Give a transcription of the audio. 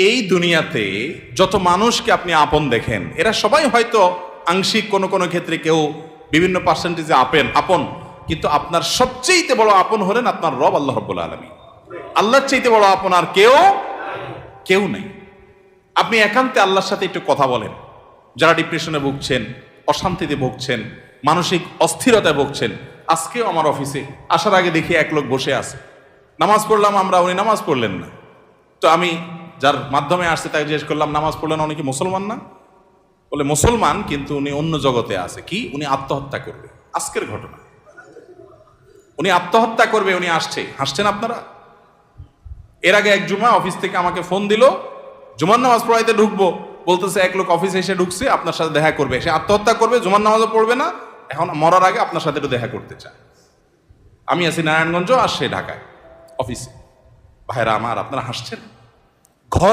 এই দুনিয়াতে যত মানুষকে আপনি আপন দেখেন, এরা সবাই হয়তো আংশিক কোনো কোনো ক্ষেত্রে কেউ বিভিন্ন পার্সেন্টেজে আপন, কিন্তু আপনার সবচেয়ে বড় আপন হলেন আপনার রব আল্লাহ রাব্বুল আলামিন। আল্লাহর চাইতে বড় আপন আর কেউ নেই। আপনি একান্তে আল্লাহর সাথে একটু কথা বলেন। যারা ডিপ্রেশনে ভুগছেন, অশান্তিতে ভুগছেন, মানসিক অস্থিরতায় ভুগছেন, আজকেও আমার অফিসে আসার আগে দেখি এক লোক বসে আছে, নামাজ পড়লাম আমরা, উনি নামাজ পড়লেন না। তো আমি যার মাধ্যমে আসছে তাকে জিজ্ঞেস করলাম, নামাজ পড়লেন, উনি কি মুসলমান না? বলে মুসলমান, কিন্তু উনি অন্য জগতে আছে। কি? উনি আত্মহত্যা করবে। আজকের ঘটনা, উনি আত্মহত্যা করবে, উনি আসছে। হাসছেন আপনারা? এর আগে এক জুমা অফিস থেকে আমাকে ফোন দিল, জুমার নামাজ পড়াইতে ঢুকবো, বলতেছে এক লোক অফিসে এসে ঢুকছে, আপনার সাথে দেখা করবে, সে আত্মহত্যা করবে, জুমার নামাজও পড়বে না, এখন মরার আগে আপনার সাথে একটু দেখা করতে চায়। আমি আছি নারায়ণগঞ্জ, আর সে ঢাকায় অফিসে। ভাইরা আমার, আপনারা হাসছেন? ঘরে